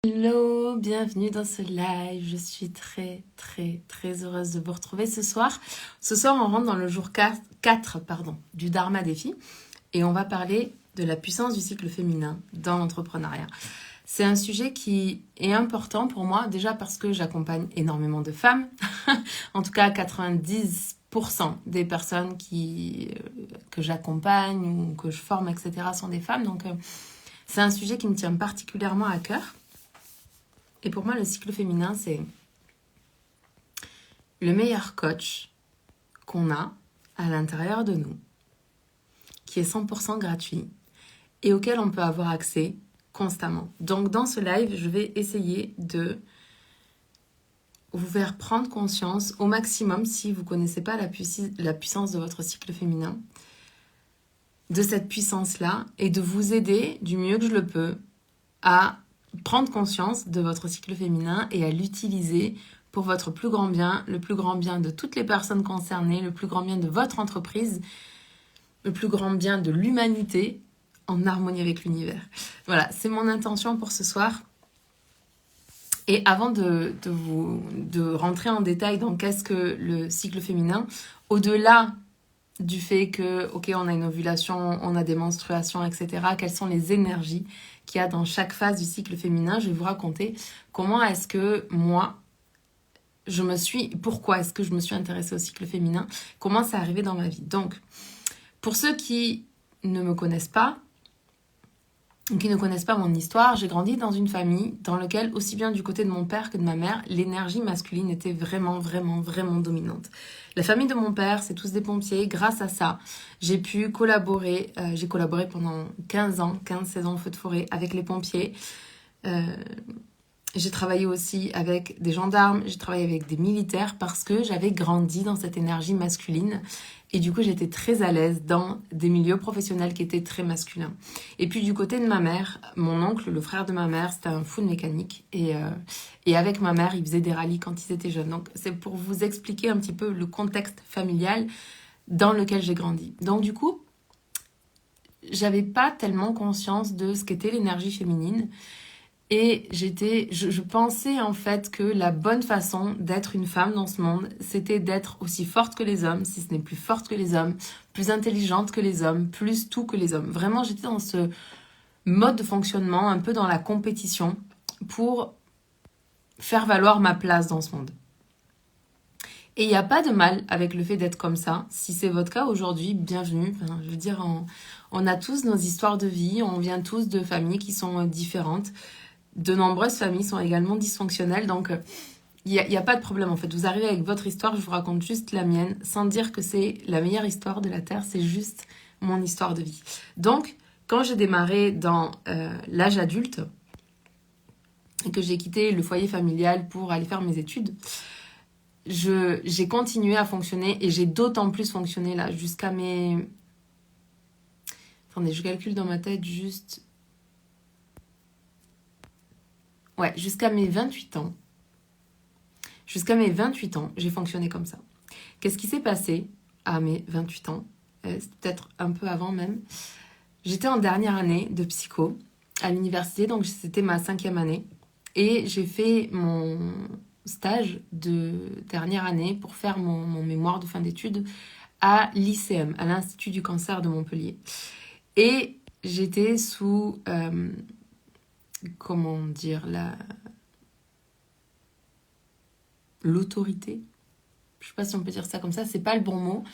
Hello, bienvenue dans ce live. Je suis très heureuse de vous retrouver ce soir. Ce soir, on rentre dans le jour 4 du Dharma Défi et on va parler de la puissance du cycle féminin dans l'entrepreneuriat. C'est un sujet qui est important pour moi, déjà parce que j'accompagne énormément de femmes. En tout cas, 90% des personnes que j'accompagne ou que je forme, etc., sont des femmes. Donc, c'est un sujet qui me tient particulièrement à cœur. Et pour moi, le cycle féminin, c'est le meilleur coach qu'on a à l'intérieur de nous, qui est 100% gratuit et auquel on peut avoir accès constamment. Donc, dans ce live, je vais essayer de vous faire prendre conscience au maximum, si vous ne connaissez pas la puissance de votre cycle féminin, de cette puissance-là et de vous aider du mieux que je le peux à prendre conscience de votre cycle féminin et à l'utiliser pour votre plus grand bien, le plus grand bien de toutes les personnes concernées, le plus grand bien de votre entreprise, le plus grand bien de l'humanité en harmonie avec l'univers. Voilà, c'est mon intention pour ce soir. Et avant de rentrer en détail dans qu'est-ce que le cycle féminin, au-delà du fait que, ok, on a une ovulation, on a des menstruations, etc., quelles sont les énergies qu'il y a dans chaque phase du cycle féminin, je vais vous raconter comment est-ce que moi, pourquoi est-ce que je me suis intéressée au cycle féminin, comment c'est arrivé dans ma vie. Donc, pour ceux qui ne me connaissent pas, qui ne connaissent pas mon histoire, j'ai grandi dans une famille dans laquelle, aussi bien du côté de mon père que de ma mère, l'énergie masculine était vraiment dominante. La famille de mon père, c'est tous des pompiers. Grâce à ça, j'ai pu collaborer. J'ai collaboré pendant 15-16 ans au feu de forêt avec les pompiers. J'ai travaillé aussi avec des gendarmes, j'ai travaillé avec des militaires parce que j'avais grandi dans cette énergie masculine. Et du coup, j'étais très à l'aise dans des milieux professionnels qui étaient très masculins. Et puis du côté de ma mère, mon oncle, le frère de ma mère, c'était un fou de mécanique. Et avec ma mère, il faisait des rallyes quand ils étaient jeunes. Donc c'est pour vous expliquer un petit peu le contexte familial dans lequel j'ai grandi. Donc du coup, j'avais pas tellement conscience de ce qu'était l'énergie féminine. Et je pensais en fait que la bonne façon d'être une femme dans ce monde, c'était d'être aussi forte que les hommes, si ce n'est plus forte que les hommes, plus intelligente que les hommes, plus tout que les hommes. Vraiment, j'étais dans ce mode de fonctionnement, un peu dans la compétition, pour faire valoir ma place dans ce monde. Et il n'y a pas de mal avec le fait d'être comme ça. Si c'est votre cas aujourd'hui, bienvenue. Enfin, je veux dire, on a tous nos histoires de vie, on vient tous de familles qui sont différentes. De nombreuses familles sont également dysfonctionnelles, donc il n'y a pas de problème en fait. Vous arrivez avec votre histoire, je vous raconte juste la mienne, sans dire que c'est la meilleure histoire de la Terre, c'est juste mon histoire de vie. Donc, quand j'ai démarré dans l'âge adulte, et que j'ai quitté le foyer familial pour aller faire mes études, j'ai continué à fonctionner, et j'ai d'autant plus fonctionné là, jusqu'à mes... Attendez, je calcule dans ma tête juste... Ouais, jusqu'à mes 28 ans. Jusqu'à mes 28 ans, j'ai fonctionné comme ça. Qu'est-ce qui s'est passé à mes 28 ans? C'est peut-être un peu avant même. J'étais en dernière année de psycho à l'université, donc c'était ma 5e année. Et j'ai fait mon stage de dernière année pour faire mon mémoire de fin d'études à l'ICM, à l'Institut du cancer de Montpellier. Et j'étais sous... comment dire, l'autorité. Je sais pas si on peut dire ça comme ça, c'est pas le bon mot.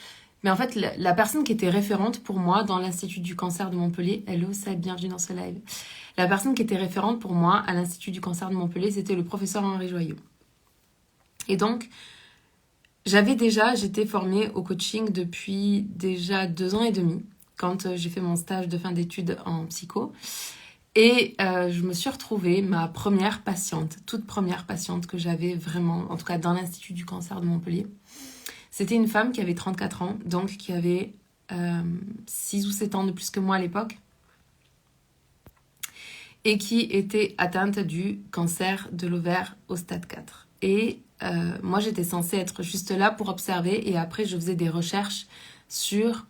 Mais en fait, la personne qui était référente pour moi dans l'Institut du cancer de Montpellier, hello, ça, bienvenue dans ce live. La personne qui était référente pour moi à l'Institut du cancer de Montpellier, c'était le professeur Henri Joyaux. Et donc, j'étais formée au coaching depuis déjà 2 ans et demi, quand j'ai fait mon stage de fin d'études en psycho. Et je me suis retrouvée, ma première patiente, toute première patiente que j'avais vraiment, en tout cas dans l'Institut du cancer de Montpellier, c'était une femme qui avait 34 ans, donc qui avait 6 ou 7 ans de plus que moi à l'époque, et qui était atteinte du cancer de l'ovaire au stade 4. Et moi, j'étais censée être juste là pour observer, et après, je faisais des recherches sur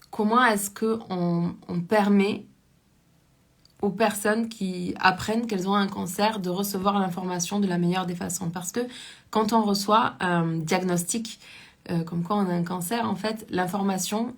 comment est-ce qu'on permet aux personnes qui apprennent qu'elles ont un cancer de recevoir l'information de la meilleure des façons. Parce que quand on reçoit un diagnostic, comme quoi on a un cancer, en fait, l'information,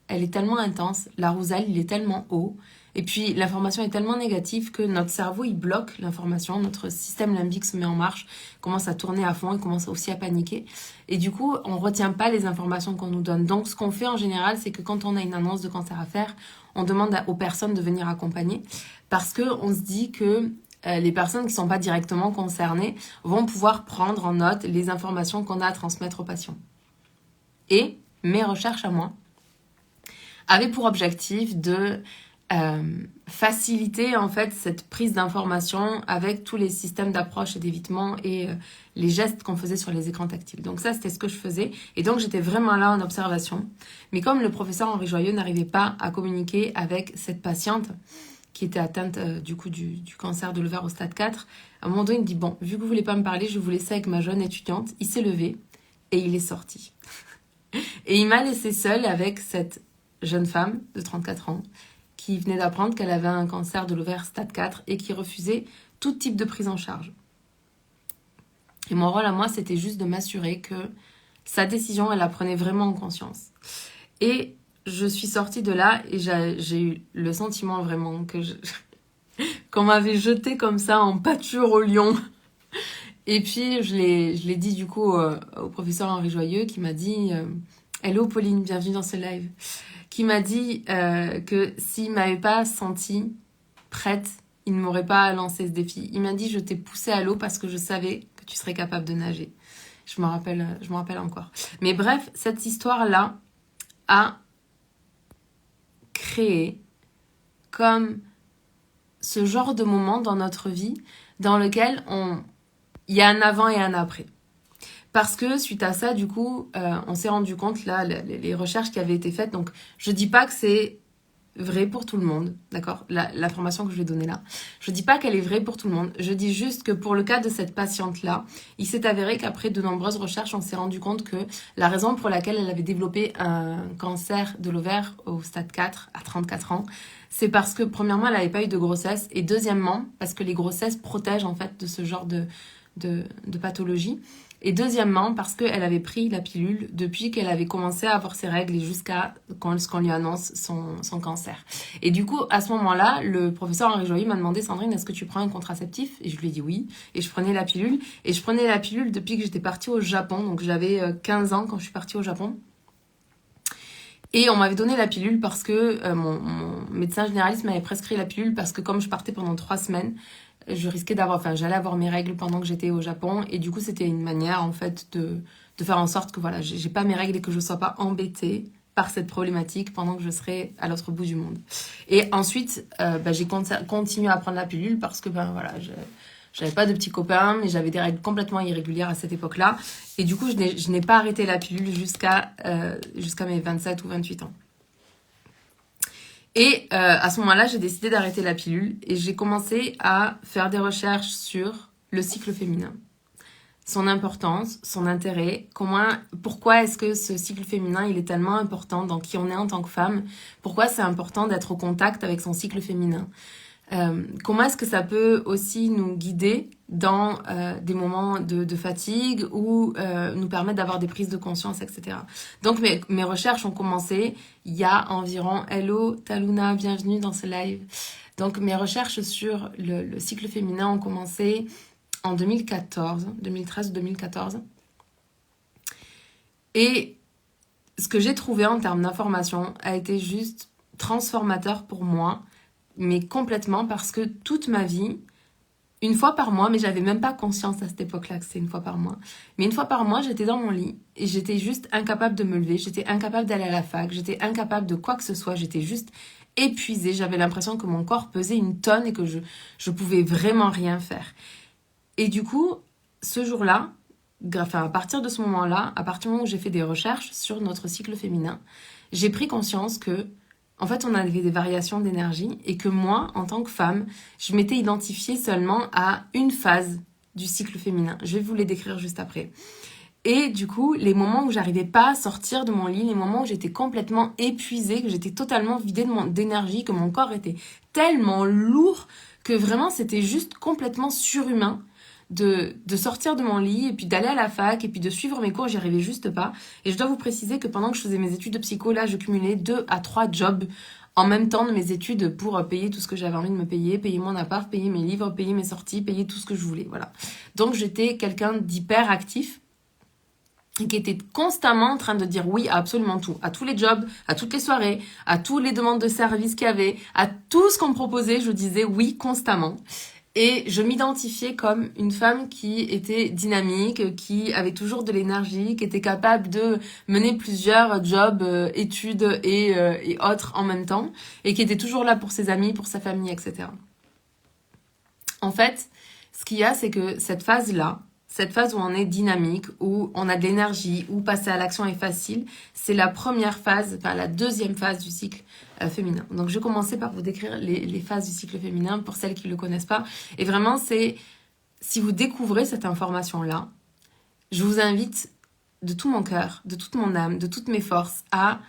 elle est tellement intense, l'arousal, il est tellement haut, et puis l'information est tellement négative que notre cerveau, il bloque l'information, notre système limbique se met en marche, commence à tourner à fond, il commence aussi à paniquer. Et du coup, on ne retient pas les informations qu'on nous donne. Donc ce qu'on fait en général, c'est que quand on a une annonce de cancer à faire, on demande aux personnes de venir accompagner, parce qu'on se dit que les personnes qui ne sont pas directement concernées vont pouvoir prendre en note les informations qu'on a à transmettre aux patients. Et mes recherches à moi avaient pour objectif de faciliter en fait cette prise d'information avec tous les systèmes d'approche et d'évitement et les gestes qu'on faisait sur les écrans tactiles. Donc ça, c'était ce que je faisais. Et donc, j'étais vraiment là en observation. Mais comme le professeur Henri Joyeux n'arrivait pas à communiquer avec cette patiente qui était atteinte du cancer de l'ovaire au stade 4, à un moment donné, il me dit, bon, vu que vous voulez pas me parler, je vais vous laisser avec ma jeune étudiante. Il s'est levé et il est sorti. Et il m'a laissée seule avec cette jeune femme de 34 ans qui venait d'apprendre qu'elle avait un cancer de l'ovaire stade 4 et qui refusait tout type de prise en charge. Et mon rôle à moi, c'était juste de m'assurer que sa décision, elle la prenait vraiment en conscience. Et je suis sortie de là et j'ai eu le sentiment vraiment que qu'on m'avait jetée comme ça en pâture au lion. Et puis, je l'ai dit du coup au professeur Henri Joyeux qui m'a dit « Hello Pauline, bienvenue dans ce live », qui m'a dit que s'il ne m'avait pas sentie prête, il ne m'aurait pas lancé ce défi. Il m'a dit « Je t'ai poussée à l'eau parce que je savais que tu serais capable de nager ». Je me rappelle encore. Mais bref, cette histoire-là a créé comme ce genre de moment dans notre vie dans lequel il y a un avant et un après. Parce que suite à ça, du coup, on s'est rendu compte, là, les recherches qui avaient été faites, donc je dis pas que c'est vrai pour tout le monde, d'accord, l'information que je vais donner là. Je dis pas qu'elle est vraie pour tout le monde, je dis juste que pour le cas de cette patiente-là, il s'est avéré qu'après de nombreuses recherches, on s'est rendu compte que la raison pour laquelle elle avait développé un cancer de l'ovaire au stade 4 à 34 ans, c'est parce que premièrement, elle n'avait pas eu de grossesse, et deuxièmement, parce que les grossesses protègent en fait de ce genre de pathologie. Et deuxièmement, parce qu'elle avait pris la pilule depuis qu'elle avait commencé à avoir ses règles et jusqu'à quand on lui annonce son cancer. Et du coup, à ce moment-là, le professeur Henri Joyeux m'a demandé « Sandrine, est-ce que tu prends un contraceptif ?» Et je lui ai dit oui. Et je prenais la pilule. Et je prenais la pilule depuis que j'étais partie au Japon. Donc j'avais 15 ans quand je suis partie au Japon. Et on m'avait donné la pilule parce que mon médecin généraliste m'avait prescrit la pilule parce que comme je partais pendant 3 semaines, j'allais avoir mes règles pendant que j'étais au Japon et du coup c'était une manière en fait de faire en sorte que voilà, j'ai pas mes règles et que je sois pas embêtée par cette problématique pendant que je serai à l'autre bout du monde. Et ensuite, j'ai continué à prendre la pilule parce que voilà, j'avais pas de petits copains, mais j'avais des règles complètement irrégulières à cette époque-là. Et du coup, je n'ai pas arrêté la pilule jusqu'à mes 27 ou 28 ans. Et à ce moment-là, j'ai décidé d'arrêter la pilule et j'ai commencé à faire des recherches sur le cycle féminin. Son importance, son intérêt, pourquoi est-ce que ce cycle féminin, il est tellement important dans qui on est en tant que femme, pourquoi c'est important d'être au contact avec son cycle féminin. Comment est-ce que ça peut aussi nous guider dans des moments de fatigue ou nous permettre d'avoir des prises de conscience, etc. Donc mes recherches ont commencé il y a environ... Hello Taluna, bienvenue dans ce live. Donc mes recherches sur le cycle féminin ont commencé en 2013-2014. Et ce que j'ai trouvé en termes d'information a été juste transformateur pour moi, mais complètement, parce que toute ma vie, une fois par mois, mais j'avais même pas conscience à cette époque-là que c'était une fois par mois, mais une fois par mois, j'étais dans mon lit et j'étais juste incapable de me lever, j'étais incapable d'aller à la fac, j'étais incapable de quoi que ce soit, j'étais juste épuisée, j'avais l'impression que mon corps pesait une tonne et que je pouvais vraiment rien faire. Et du coup, ce jour-là, à partir de ce moment-là, à partir du moment où j'ai fait des recherches sur notre cycle féminin, j'ai pris conscience que en fait, on avait des variations d'énergie et que moi, en tant que femme, je m'étais identifiée seulement à une phase du cycle féminin. Je vais vous les décrire juste après. Et du coup, les moments où j'arrivais pas à sortir de mon lit, les moments où j'étais complètement épuisée, que j'étais totalement vidée d'énergie, que mon corps était tellement lourd que vraiment c'était juste complètement surhumain de sortir de mon lit et puis d'aller à la fac et puis de suivre mes cours, j'y arrivais juste pas. Et je dois vous préciser que pendant que je faisais mes études de psycho, là, je cumulais 2 à 3 jobs en même temps de mes études pour payer tout ce que j'avais envie de me payer mon appart, payer mes livres, payer mes sorties, payer tout ce que je voulais, voilà. Donc j'étais quelqu'un d'hyper actif et qui était constamment en train de dire oui à absolument tout, à tous les jobs, à toutes les soirées, à toutes les demandes de service qu'il y avait, à tout ce qu'on me proposait, je disais oui constamment. Et je m'identifiais comme une femme qui était dynamique, qui avait toujours de l'énergie, qui était capable de mener plusieurs jobs, études et autres en même temps, et qui était toujours là pour ses amis, pour sa famille, etc. En fait, ce qu'il y a, c'est que cette phase-là, cette phase où on est dynamique, où on a de l'énergie, où passer à l'action est facile, c'est la première phase, enfin la deuxième phase du cycle féminin. Donc je vais commencer par vous décrire les phases du cycle féminin pour celles qui ne le connaissent pas. Et vraiment, c'est si vous découvrez cette information-là, je vous invite de tout mon cœur, de toute mon âme, de toutes mes forces à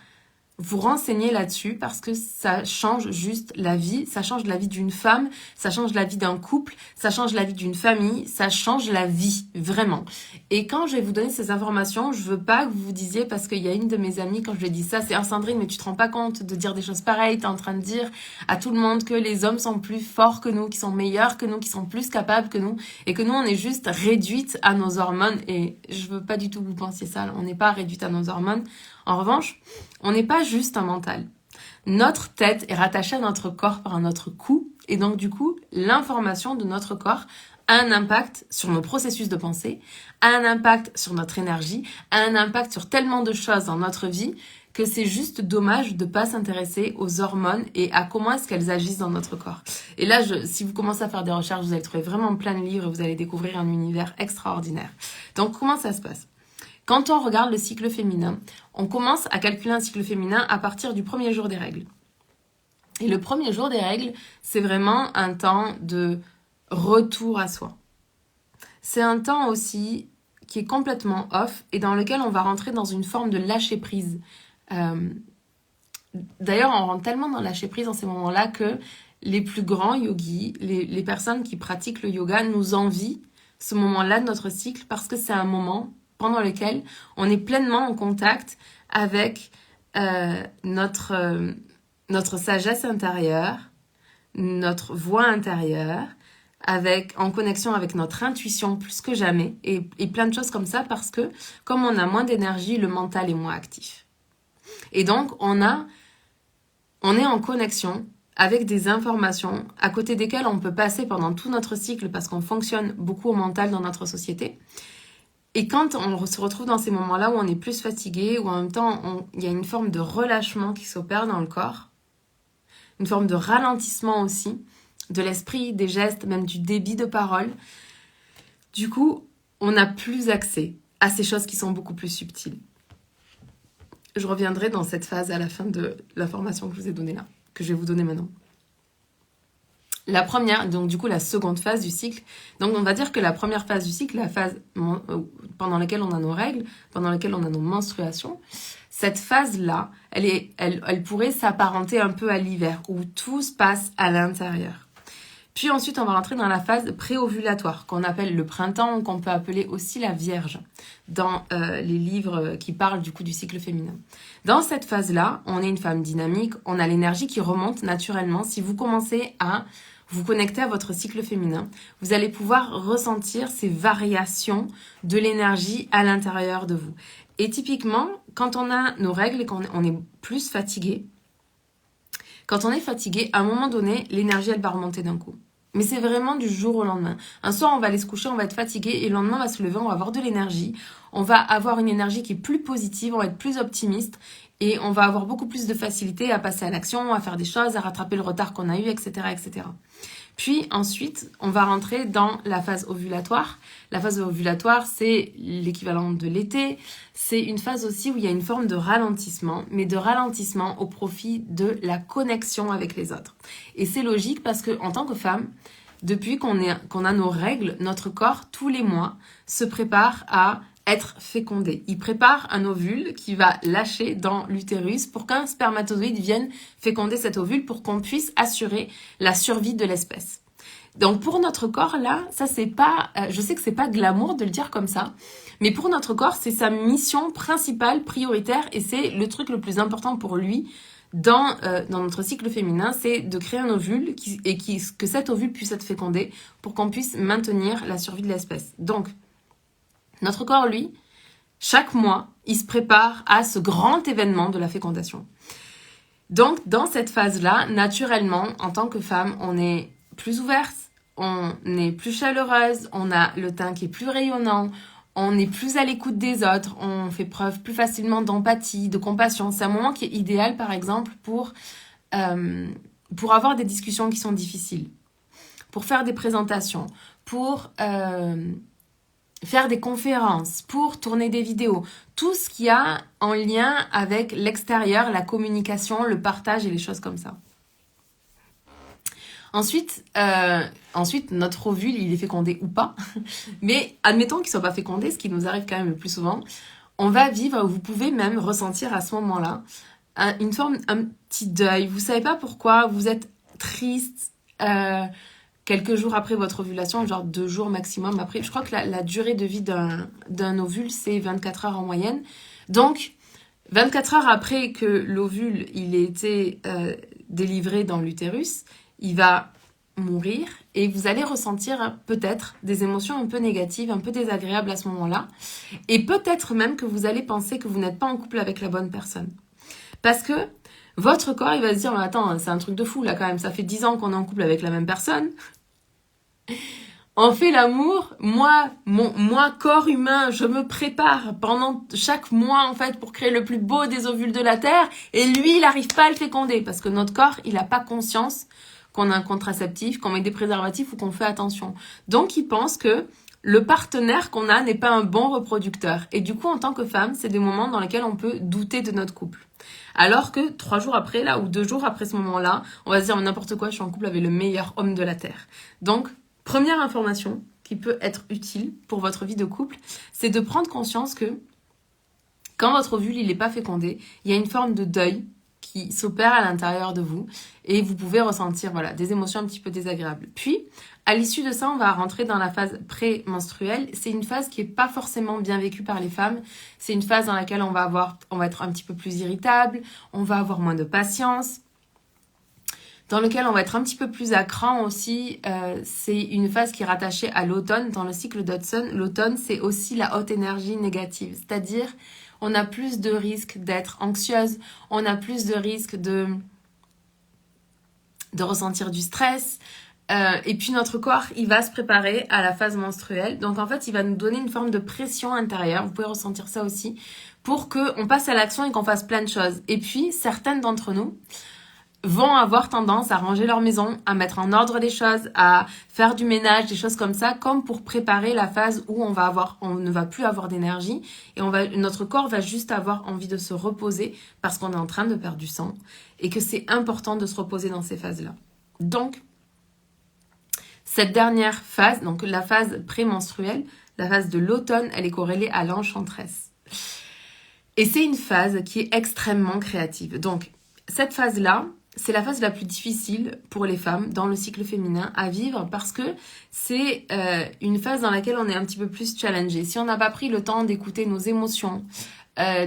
vous renseigner là-dessus parce que ça change juste la vie, ça change la vie d'une femme, ça change la vie d'un couple, ça change la vie d'une famille, ça change la vie, vraiment. Et quand je vais vous donner ces informations, je veux pas que vous vous disiez, parce qu'il y a une de mes amies, quand je lui ai dit ça, c'est « Ah Sandrine, mais tu te rends pas compte de dire des choses pareilles, t'es en train de dire à tout le monde que les hommes sont plus forts que nous, qui sont meilleurs que nous, qui sont plus capables que nous, et que nous, on est juste réduites à nos hormones. » Et je veux pas du tout que vous pensiez ça, on n'est pas réduite à nos hormones. En revanche, on n'est pas juste un mental. Notre tête est rattachée à notre corps par notre cou, et donc du coup, l'information de notre corps a un impact sur nos processus de pensée, a un impact sur notre énergie, a un impact sur tellement de choses dans notre vie que c'est juste dommage de ne pas s'intéresser aux hormones et à comment est-ce qu'elles agissent dans notre corps. Et là, si vous commencez à faire des recherches, vous allez trouver vraiment plein de livres et vous allez découvrir un univers extraordinaire. Donc, comment ça se passe ? Quand on regarde le cycle féminin, on commence à calculer un cycle féminin à partir du premier jour des règles. Et le premier jour des règles, c'est vraiment un temps de retour à soi. C'est un temps aussi qui est complètement off et dans lequel on va rentrer dans une forme de lâcher-prise. D'ailleurs, on rentre tellement dans le lâcher-prise dans ces moments-là que les plus grands yogis, les personnes qui pratiquent le yoga nous envient ce moment-là de notre cycle parce que c'est un moment pendant lequel on est pleinement en contact avec notre sagesse intérieure, notre voix intérieure, en connexion avec notre intuition plus que jamais, et plein de choses comme ça, parce que comme on a moins d'énergie, le mental est moins actif. Et donc, on est en connexion avec des informations à côté desquelles on peut passer pendant tout notre cycle parce qu'on fonctionne beaucoup au mental dans notre société. Et quand on se retrouve dans ces moments-là où on est plus fatigué, où en même temps, il y a une forme de relâchement qui s'opère dans le corps, une forme de ralentissement aussi, de l'esprit, des gestes, même du débit de parole, du coup, on n'a plus accès à ces choses qui sont beaucoup plus subtiles. Je reviendrai dans cette phase à la fin de l'information que je vous ai donnée là, que je vais vous donner maintenant. La première, donc du coup la seconde phase du cycle, donc on va dire que la première phase du cycle, la phase pendant laquelle on a nos règles, pendant laquelle on a nos menstruations, cette phase-là, elle pourrait s'apparenter un peu à l'hiver, où tout se passe à l'intérieur. Puis ensuite, on va rentrer dans la phase préovulatoire, qu'on appelle le printemps, ou qu'on peut appeler aussi la Vierge, dans les livres qui parlent du coup du cycle féminin. Dans cette phase-là, on est une femme dynamique, on a l'énergie qui remonte naturellement. Si vous commencez à vous connecter à votre cycle féminin, vous allez pouvoir ressentir ces variations de l'énergie à l'intérieur de vous. Et typiquement, quand on a nos règles et qu'on est plus fatigué, quand on est fatigué, à un moment donné, l'énergie, elle va remonter d'un coup. Mais c'est vraiment du jour au lendemain. Un soir, on va aller se coucher, on va être fatigué, et le lendemain, on va se lever, on va avoir de l'énergie. On va avoir une énergie qui est plus positive, on va être plus optimiste, et on va avoir beaucoup plus de facilité à passer à l'action, à faire des choses, à rattraper le retard qu'on a eu, etc., etc. Puis ensuite, on va rentrer dans la phase ovulatoire. La phase ovulatoire, c'est l'équivalent de l'été. C'est une phase aussi où il y a une forme de ralentissement, mais de ralentissement au profit de la connexion avec les autres. Et c'est logique parce que en tant que femme, depuis qu'on a nos règles, notre corps, tous les mois, se prépare à être fécondé. Il prépare un ovule qui va lâcher dans l'utérus pour qu'un spermatozoïde vienne féconder cet ovule pour qu'on puisse assurer la survie de l'espèce. Donc pour notre corps là, ça c'est pas, je sais que c'est pas glamour de le dire comme ça, mais pour notre corps c'est sa mission principale, prioritaire, et c'est le truc le plus important pour lui dans notre cycle féminin, c'est de créer un ovule que cet ovule puisse être fécondé pour qu'on puisse maintenir la survie de l'espèce. Donc notre corps, lui, chaque mois, il se prépare à ce grand événement de la fécondation. Donc, dans cette phase-là, naturellement, en tant que femme, on est plus ouverte, on est plus chaleureuse, on a le teint qui est plus rayonnant, on est plus à l'écoute des autres, on fait preuve plus facilement d'empathie, de compassion. C'est un moment qui est idéal, par exemple, pour avoir des discussions qui sont difficiles, pour faire des présentations, pour faire des conférences, pour tourner des vidéos, tout ce qui a en lien avec l'extérieur, la communication, le partage et les choses comme ça. Ensuite, notre ovule, il est fécondé ou pas, mais admettons qu'il ne soit pas fécondé, ce qui nous arrive quand même le plus souvent, on va vivre, vous pouvez même ressentir à ce moment-là un petit deuil. Vous ne savez pas pourquoi, vous êtes triste, quelques jours après votre ovulation, genre 2 jours maximum après. Je crois que la durée de vie d'un ovule, c'est 24 heures en moyenne. Donc, 24 heures après que l'ovule il ait été délivré dans l'utérus, il va mourir et vous allez ressentir peut-être des émotions un peu négatives, un peu désagréables à ce moment-là. Et peut-être même que vous allez penser que vous n'êtes pas en couple avec la bonne personne. Parce que votre corps, il va se dire, mais attends, c'est un truc de fou là quand même, ça fait 10 ans qu'on est en couple avec la même personne. On fait l'amour, moi, corps humain, je me prépare pendant chaque mois en fait pour créer le plus beau des ovules de la Terre, et lui, il n'arrive pas à le féconder parce que notre corps, il n'a pas conscience qu'on a un contraceptif, qu'on met des préservatifs ou qu'on fait attention. Donc, il pense que le partenaire qu'on a n'est pas un bon reproducteur. Et du coup, en tant que femme, c'est des moments dans lesquels on peut douter de notre couple. Alors que 3 jours après, là, ou 2 jours après ce moment-là, on va se dire n'importe quoi, je suis en couple avec le meilleur homme de la Terre. Donc, première information qui peut être utile pour votre vie de couple, c'est de prendre conscience que quand votre ovule il n'est pas fécondé, il y a une forme de deuil qui s'opère à l'intérieur de vous et vous pouvez ressentir des émotions un petit peu désagréables. Puis, à l'issue de ça, on va rentrer dans la phase pré-menstruelle. C'est une phase qui n'est pas forcément bien vécue par les femmes. C'est une phase dans laquelle on va être un petit peu plus irritable, on va avoir moins de patience, dans laquelle on va être un petit peu plus à cran aussi. C'est une phase qui est rattachée à l'automne. Dans le cycle d'Hudson, l'automne, c'est aussi la haute énergie négative. C'est-à-dire, on a plus de risques d'être anxieuse, on a plus de risques de ressentir du stress. Et puis notre corps, il va se préparer à la phase menstruelle. Donc en fait, il va nous donner une forme de pression intérieure. Vous pouvez ressentir ça aussi pour qu'on passe à l'action et qu'on fasse plein de choses. Et puis, certaines d'entre nous vont avoir tendance à ranger leur maison, à mettre en ordre les choses, à faire du ménage, des choses comme ça, comme pour préparer la phase où on ne va plus avoir d'énergie et notre corps va juste avoir envie de se reposer parce qu'on est en train de perdre du sang et que c'est important de se reposer dans ces phases-là. Donc, cette dernière phase, donc la phase prémenstruelle, la phase de l'automne, elle est corrélée à l'enchanteresse. Et c'est une phase qui est extrêmement créative. Donc, cette phase-là, c'est la phase la plus difficile pour les femmes dans le cycle féminin à vivre parce que c'est une phase dans laquelle on est un petit peu plus challengé. Si on n'a pas pris le temps d'écouter nos émotions,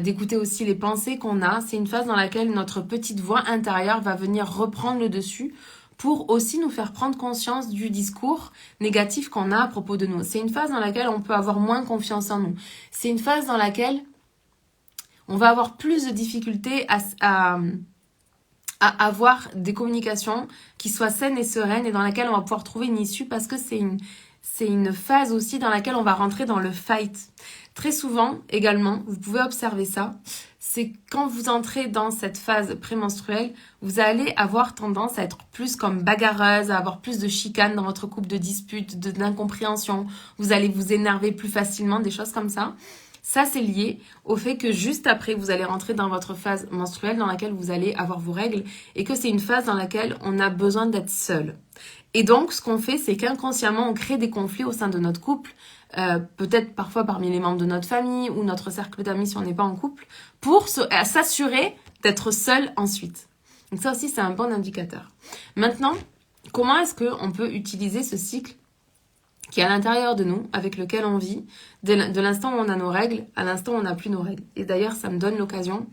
d'écouter aussi les pensées qu'on a, c'est une phase dans laquelle notre petite voix intérieure va venir reprendre le dessus pour aussi nous faire prendre conscience du discours négatif qu'on a à propos de nous. C'est une phase dans laquelle on peut avoir moins confiance en nous. C'est une phase dans laquelle on va avoir plus de difficultés à avoir des communications qui soient saines et sereines et dans laquelle on va pouvoir trouver une issue parce que c'est une phase aussi dans laquelle on va rentrer dans le fight. Très souvent, également, vous pouvez observer ça, c'est quand vous entrez dans cette phase prémenstruelle, vous allez avoir tendance à être plus comme bagarreuse, à avoir plus de chicanes dans votre couple, de disputes, d'incompréhension. Vous allez vous énerver plus facilement, des choses comme ça. Ça, c'est lié au fait que juste après, vous allez rentrer dans votre phase menstruelle dans laquelle vous allez avoir vos règles et que c'est une phase dans laquelle on a besoin d'être seul. Et donc, ce qu'on fait, c'est qu'inconsciemment, on crée des conflits au sein de notre couple, peut-être parfois parmi les membres de notre famille ou notre cercle d'amis si on n'est pas en couple, pour s'assurer d'être seul ensuite. Donc ça aussi, c'est un bon indicateur. Maintenant, comment est-ce qu'on peut utiliser ce cycle qui est à l'intérieur de nous, avec lequel on vit, de l'instant où on a nos règles à l'instant où on n'a plus nos règles. Et d'ailleurs, ça me donne l'occasion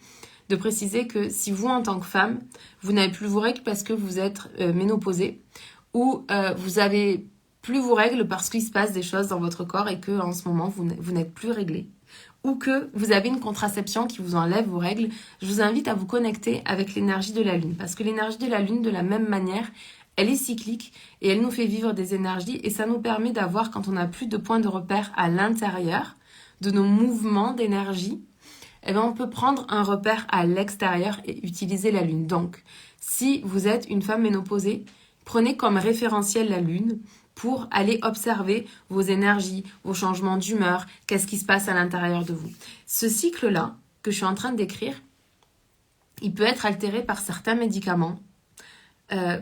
de préciser que si vous, en tant que femme, vous n'avez plus vos règles parce que vous êtes ménopausée, ou vous avez plus vos règles parce qu'il se passe des choses dans votre corps et que en ce moment, vous n'êtes plus réglée, ou que vous avez une contraception qui vous enlève vos règles, je vous invite à vous connecter avec l'énergie de la Lune. Parce que l'énergie de la Lune, de la même manière, elle est cyclique et elle nous fait vivre des énergies et ça nous permet d'avoir, quand on n'a plus de points de repère à l'intérieur de nos mouvements d'énergie, eh bien on peut prendre un repère à l'extérieur et utiliser la Lune. Donc, si vous êtes une femme ménopausée, prenez comme référentiel la Lune pour aller observer vos énergies, vos changements d'humeur, qu'est-ce qui se passe à l'intérieur de vous. Ce cycle-là, que je suis en train de décrire, il peut être altéré par certains médicaments,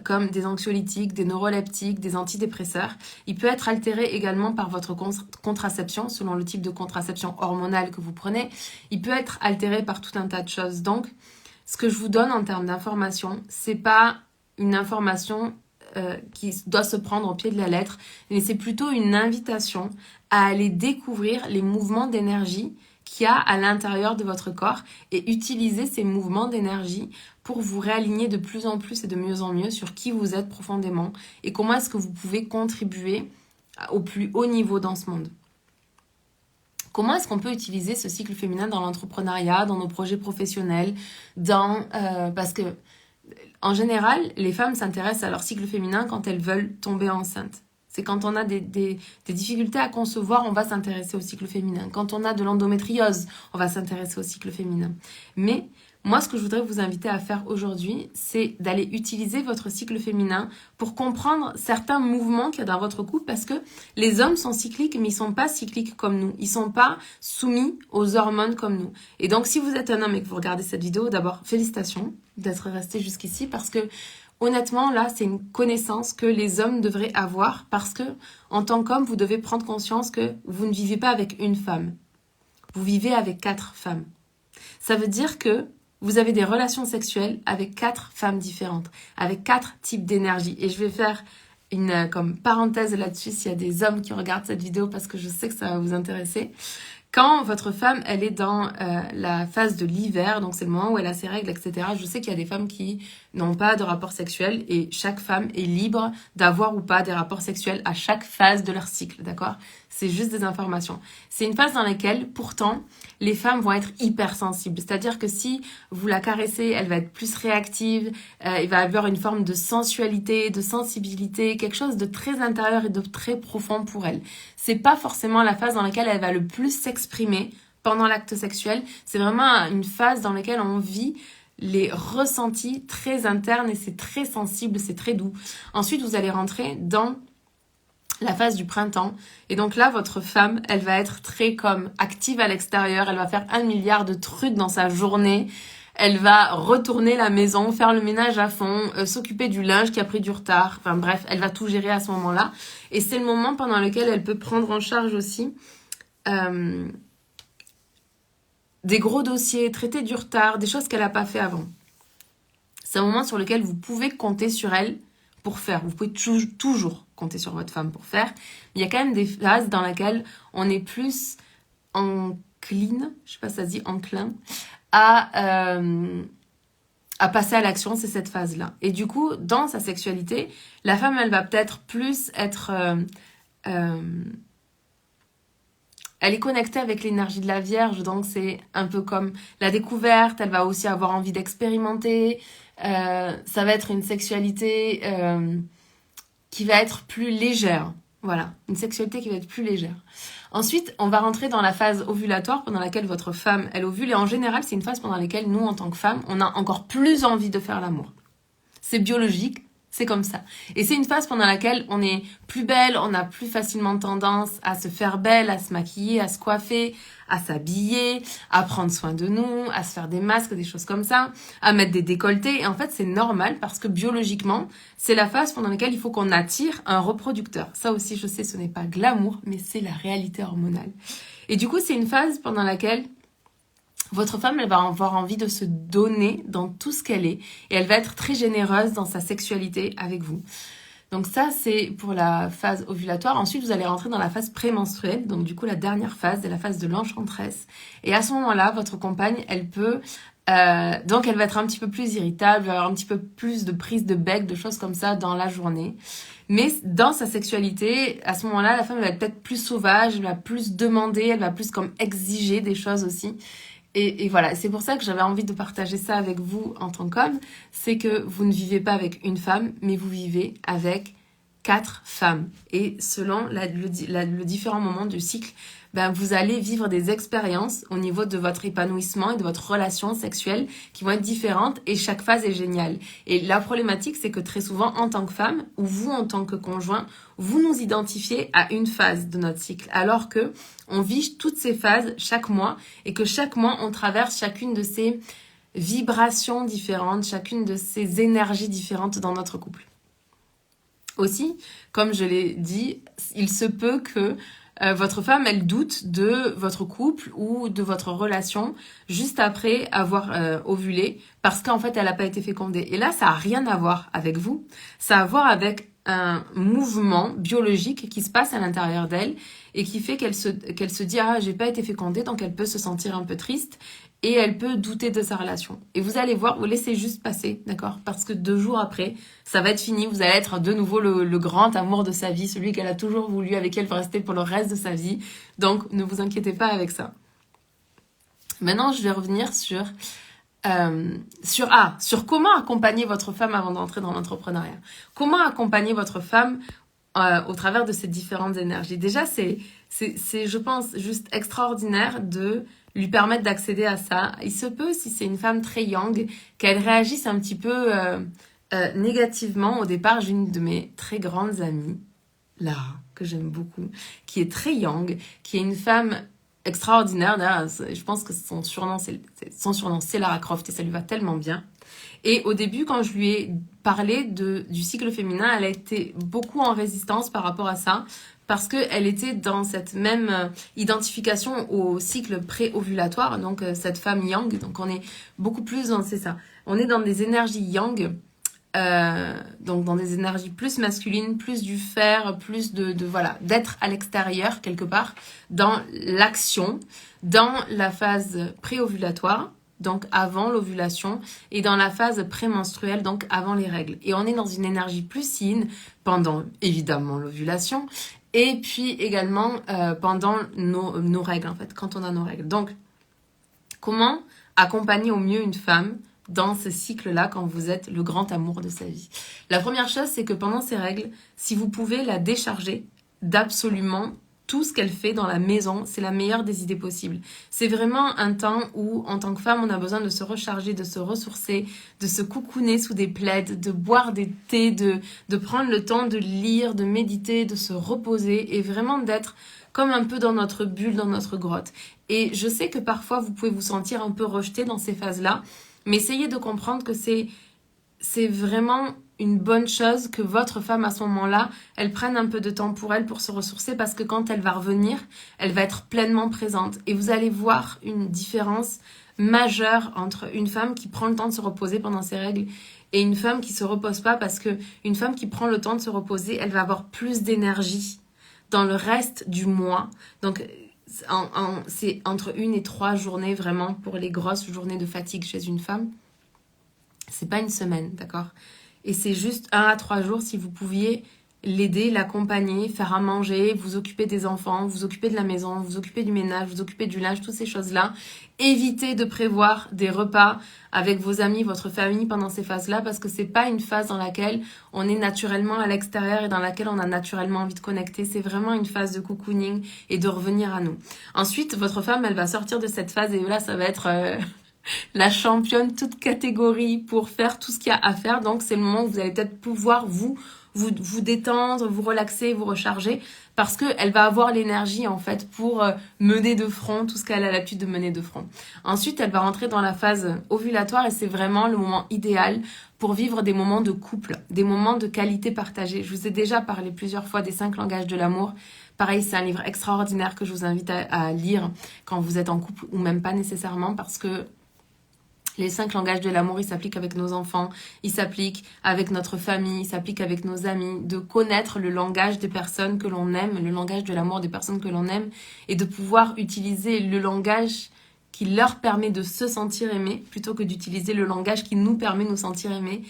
comme des anxiolytiques, des neuroleptiques, des antidépresseurs. Il peut être altéré également par votre contraception, selon le type de contraception hormonale que vous prenez. Il peut être altéré par tout un tas de choses. Donc, ce que je vous donne en termes d'information, c'est pas une information qui doit se prendre au pied de la lettre, mais c'est plutôt une invitation à aller découvrir les mouvements d'énergie qu'il y a à l'intérieur de votre corps et utiliser ces mouvements d'énergie pour vous réaligner de plus en plus et de mieux en mieux sur qui vous êtes profondément et comment est-ce que vous pouvez contribuer au plus haut niveau dans ce monde. Comment est-ce qu'on peut utiliser ce cycle féminin dans l'entrepreneuriat, dans nos projets professionnels, parce que en général, les femmes s'intéressent à leur cycle féminin quand elles veulent tomber enceinte. C'est quand on a des difficultés à concevoir, on va s'intéresser au cycle féminin. Quand on a de l'endométriose, on va s'intéresser au cycle féminin. Mais moi, ce que je voudrais vous inviter à faire aujourd'hui, c'est d'aller utiliser votre cycle féminin pour comprendre certains mouvements qu'il y a dans votre couple parce que les hommes sont cycliques, mais ils sont pas cycliques comme nous. Ils sont pas soumis aux hormones comme nous. Et donc, si vous êtes un homme et que vous regardez cette vidéo, d'abord, félicitations d'être resté jusqu'ici parce que honnêtement, là, c'est une connaissance que les hommes devraient avoir parce que, en tant qu'homme, vous devez prendre conscience que vous ne vivez pas avec une femme. Vous vivez avec 4 femmes. Ça veut dire que vous avez des relations sexuelles avec 4 femmes différentes, avec 4 types d'énergie. Et je vais faire une comme parenthèse là-dessus s'il y a des hommes qui regardent cette vidéo parce que je sais que ça va vous intéresser. Quand votre femme, elle est dans la phase de l'hiver, donc c'est le moment où elle a ses règles, etc. Je sais qu'il y a des femmes qui n'ont pas de rapport sexuel et chaque femme est libre d'avoir ou pas des rapports sexuels à chaque phase de leur cycle, d'accord ? C'est juste des informations. C'est une phase dans laquelle, pourtant, les femmes vont être hypersensibles. C'est-à-dire que si vous la caressez, elle va être plus réactive, il va avoir une forme de sensualité, de sensibilité, quelque chose de très intérieur et de très profond pour elle. C'est pas forcément la phase dans laquelle elle va le plus s'exprimer pendant l'acte sexuel. C'est vraiment une phase dans laquelle on vit les ressentis très internes et c'est très sensible, c'est très doux. Ensuite, vous allez rentrer dans la phase du printemps. Et donc là, votre femme, elle va être très comme active à l'extérieur. Elle va faire 1 milliard de trucs dans sa journée. Elle va retourner la maison, faire le ménage à fond, s'occuper du linge qui a pris du retard. Enfin bref, elle va tout gérer à ce moment-là. Et c'est le moment pendant lequel elle peut prendre en charge aussi des gros dossiers, traiter du retard, des choses qu'elle n'a pas fait avant. C'est un moment sur lequel vous pouvez compter sur elle pour faire. Vous pouvez toujours compter sur votre femme pour faire. Mais il y a quand même des phases dans lesquelles on est plus encline, je sais pas si ça se dit enclin, à passer à l'action, c'est cette phase-là. Et du coup, dans sa sexualité, la femme, elle va peut-être plus être... elle est connectée avec l'énergie de la Vierge, donc c'est un peu comme la découverte, elle va aussi avoir envie d'expérimenter, ça va être une sexualité qui va être plus légère. Voilà, une sexualité qui va être plus légère. Ensuite, on va rentrer dans la phase ovulatoire pendant laquelle votre femme, elle ovule. Et en général, c'est une phase pendant laquelle nous, en tant que femmes, on a encore plus envie de faire l'amour. C'est biologique, C'est comme ça. Et c'est une phase pendant laquelle on est plus belle, on a plus facilement tendance à se faire belle, à se maquiller, à se coiffer, à s'habiller, à prendre soin de nous, à se faire des masques, des choses comme ça, à mettre des décolletés. Et en fait, c'est normal parce que biologiquement, c'est la phase pendant laquelle il faut qu'on attire un reproducteur. Ça aussi, je sais, ce n'est pas glamour, mais c'est la réalité hormonale. Et du coup, c'est une phase pendant laquelle votre femme, elle va avoir envie de se donner dans tout ce qu'elle est et elle va être très généreuse dans sa sexualité avec vous. Donc ça, c'est pour la phase ovulatoire. Ensuite, vous allez rentrer dans la phase prémenstruelle. Donc du coup, la dernière phase, c'est la phase de l'enchanteresse. Et à ce moment-là, votre compagne, elle peut... donc elle va être un petit peu plus irritable, va avoir un petit peu plus de prise de bec, de choses comme ça dans la journée. Mais dans sa sexualité, à ce moment-là, la femme elle va être peut-être plus sauvage, elle va plus demander, elle va plus comme exiger des choses aussi. Et voilà, c'est pour ça que j'avais envie de partager ça avec vous en tant qu'homme, c'est que vous ne vivez pas avec une femme, mais vous vivez avec 4 femmes. Et selon le différent moment du cycle, ben, vous allez vivre des expériences au niveau de votre épanouissement et de votre relation sexuelle qui vont être différentes et chaque phase est géniale. Et la problématique, c'est que très souvent, en tant que femme, ou vous en tant que conjoint, vous nous identifiez à une phase de notre cycle, alors que on vit toutes ces phases chaque mois et que chaque mois, on traverse chacune de ces vibrations différentes, chacune de ces énergies différentes dans notre couple. Aussi, comme je l'ai dit, il se peut que votre femme, elle doute de votre couple ou de votre relation juste après avoir ovulé parce qu'en fait, elle n'a pas été fécondée. Et là, ça n'a rien à voir avec vous. Ça a à voir avec un mouvement biologique qui se passe à l'intérieur d'elle et qui fait qu'elle se dit « Ah, j'ai pas été fécondée », donc elle peut se sentir un peu triste et elle peut douter de sa relation. Et vous allez voir, vous laissez juste passer, d'accord? Parce que 2 jours après, ça va être fini. Vous allez être de nouveau le grand amour de sa vie, celui qu'elle a toujours voulu, avec qui elle va rester pour le reste de sa vie. Donc, ne vous inquiétez pas avec ça. Maintenant, je vais revenir sur comment accompagner votre femme avant d'entrer dans l'entrepreneuriat. Comment accompagner votre femme au travers de ces différentes énergies. Déjà, c'est, je pense, juste extraordinaire de lui permettre d'accéder à ça. Il se peut, si c'est une femme très yang, qu'elle réagisse un petit peu négativement. Au départ, j'ai une de mes très grandes amies, Lara, que j'aime beaucoup, qui est très yang, qui est une femme extraordinaire. D'ailleurs, je pense que son surnom, c'est Lara Croft et ça lui va tellement bien. Et au début, quand je lui ai parlé du cycle féminin, elle a été beaucoup en résistance par rapport à ça, parce qu'elle était dans cette même identification au cycle pré-ovulatoire, donc cette femme yang. Donc on est beaucoup plus dans, c'est ça, on est dans des énergies yang, donc dans des énergies plus masculines, plus du faire, plus voilà, d'être à l'extérieur quelque part, dans l'action, dans la phase pré-ovulatoire, donc avant l'ovulation, et dans la phase prémenstruelle, donc avant les règles. Et on est dans une énergie plus yin pendant, évidemment, l'ovulation, et puis également pendant nos règles, en fait, quand on a nos règles. Donc, comment accompagner au mieux une femme dans ce cycle-là quand vous êtes le grand amour de sa vie? La première chose, c'est que pendant ces règles, si vous pouvez la décharger d'absolument tout ce qu'elle fait dans la maison, c'est la meilleure des idées possibles. C'est vraiment un temps où, en tant que femme, on a besoin de se recharger, de se ressourcer, de se coucouner sous des plaids, de boire des thés, de prendre le temps de lire, de méditer, de se reposer et vraiment d'être comme un peu dans notre bulle, dans notre grotte. Et je sais que parfois, vous pouvez vous sentir un peu rejeté dans ces phases-là, mais essayez de comprendre que c'est vraiment une bonne chose que votre femme, à ce moment-là, elle prenne un peu de temps pour elle, pour se ressourcer, parce que quand elle va revenir, elle va être pleinement présente. Et vous allez voir une différence majeure entre une femme qui prend le temps de se reposer pendant ses règles et une femme qui se repose pas, parce que une femme qui prend le temps de se reposer, elle va avoir plus d'énergie dans le reste du mois. Donc, c'est entre 1 et 3 journées vraiment pour les grosses journées de fatigue chez une femme. C'est pas une semaine, d'accord? Et c'est juste 1 à 3 jours si vous pouviez l'aider, l'accompagner, faire à manger, vous occuper des enfants, vous occuper de la maison, vous occuper du ménage, vous occuper du linge, toutes ces choses-là. Évitez de prévoir des repas avec vos amis, votre famille pendant ces phases-là, parce que c'est pas une phase dans laquelle on est naturellement à l'extérieur et dans laquelle on a naturellement envie de connecter. C'est vraiment une phase de cocooning et de revenir à nous. Ensuite, votre femme, elle va sortir de cette phase et là, ça va être la championne toute catégorie pour faire tout ce qu'il y a à faire. Donc c'est le moment où vous allez peut-être pouvoir vous détendre, vous relaxer, vous recharger, parce que elle va avoir l'énergie en fait pour mener de front tout ce qu'elle a l'habitude de mener de front. Ensuite, elle va rentrer dans la phase ovulatoire et c'est vraiment le moment idéal pour vivre des moments de couple, des moments de qualité partagée. Je vous ai déjà parlé plusieurs fois des 5 langages de l'amour. Pareil, c'est un livre extraordinaire que je vous invite à lire quand vous êtes en couple ou même pas nécessairement, parce que les 5 langages de l'amour, ils s'appliquent avec nos enfants, ils s'appliquent avec notre famille, ils s'appliquent avec nos amis, de connaître le langage des personnes que l'on aime, le langage de l'amour des personnes que l'on aime, et de pouvoir utiliser le langage qui leur permet de se sentir aimés, plutôt que d'utiliser le langage qui nous permet de nous sentir aimés,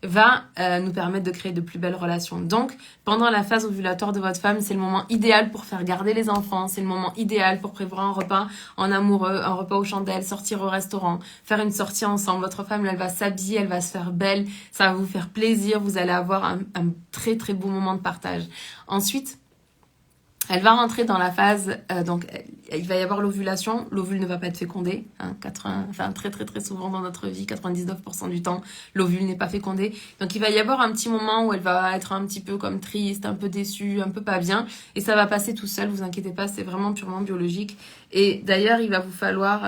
va nous permettre de créer de plus belles relations. Donc, pendant la phase ovulatoire de votre femme, c'est le moment idéal pour faire garder les enfants, c'est le moment idéal pour prévoir un repas en amoureux, un repas aux chandelles, sortir au restaurant, faire une sortie ensemble. Votre femme, elle va s'habiller, elle va se faire belle, ça va vous faire plaisir, vous allez avoir un très très beau moment de partage. Ensuite, elle va rentrer dans la phase, donc il va y avoir l'ovulation, l'ovule ne va pas être fécondé, hein, très très très souvent dans notre vie, 99% du temps, l'ovule n'est pas fécondé. Donc il va y avoir un petit moment où elle va être un petit peu comme triste, un peu déçue, un peu pas bien, et ça va passer tout seul, vous inquiétez pas, c'est vraiment purement biologique. Et d'ailleurs, il va vous falloir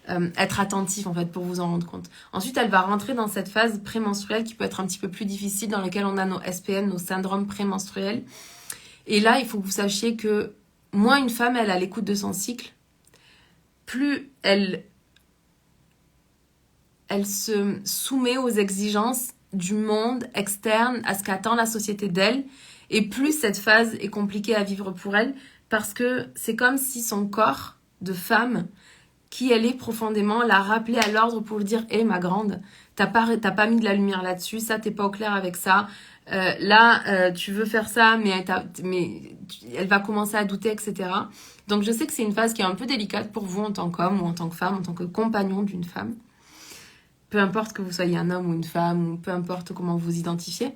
être attentif en fait pour vous en rendre compte. Ensuite, elle va rentrer dans cette phase prémenstruelle qui peut être un petit peu plus difficile, dans laquelle on a nos SPM, nos syndromes prémenstruels. Et là, il faut que vous sachiez que moins une femme, elle a l'écoute de son cycle, plus elle se soumet aux exigences du monde externe, à ce qu'attend la société d'elle, et plus cette phase est compliquée à vivre pour elle, parce que c'est comme si son corps de femme, qui elle est profondément, l'a rappelé à l'ordre pour lui dire « Hé, ma grande, t'as pas mis de la lumière là-dessus, ça, t'es pas au clair avec ça. » tu veux faire ça, mais elle va commencer à douter, etc. Donc je sais que c'est une phase qui est un peu délicate pour vous en tant qu'homme ou en tant que femme, en tant que compagnon d'une femme. Peu importe que vous soyez un homme ou une femme, ou peu importe comment vous vous identifiez.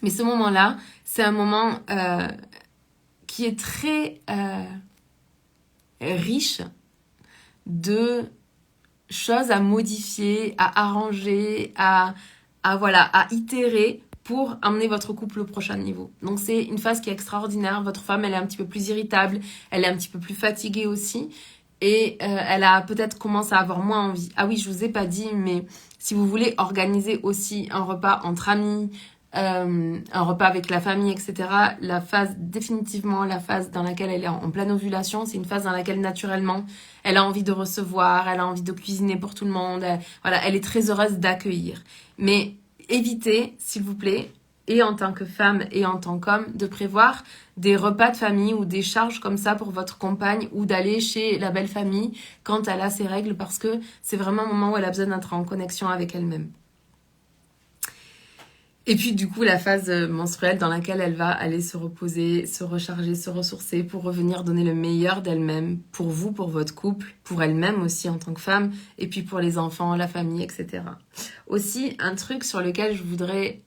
Mais ce moment-là, c'est un moment qui est très riche de choses à modifier, à arranger, à itérer pour amener votre couple au prochain niveau. Donc c'est une phase qui est extraordinaire. Votre femme, elle est un petit peu plus irritable, elle est un petit peu plus fatiguée aussi, et elle a peut-être commencé à avoir moins envie. Ah oui, je vous ai pas dit, mais si vous voulez organiser aussi un repas entre amis, un repas avec la famille, etc., définitivement la phase dans laquelle elle est en pleine ovulation, c'est une phase dans laquelle naturellement elle a envie de recevoir, elle a envie de cuisiner pour tout le monde, elle est très heureuse d'accueillir. Mais évitez, s'il vous plaît, et en tant que femme et en tant qu'homme, de prévoir des repas de famille ou des charges comme ça pour votre compagne, ou d'aller chez la belle famille quand elle a ses règles, parce que c'est vraiment un moment où elle a besoin d'être en connexion avec elle-même. Et puis du coup, la phase menstruelle dans laquelle elle va aller se reposer, se recharger, se ressourcer pour revenir donner le meilleur d'elle-même pour vous, pour votre couple, pour elle-même aussi en tant que femme, et puis pour les enfants, la famille, etc. Aussi, un truc sur lequel je voudrais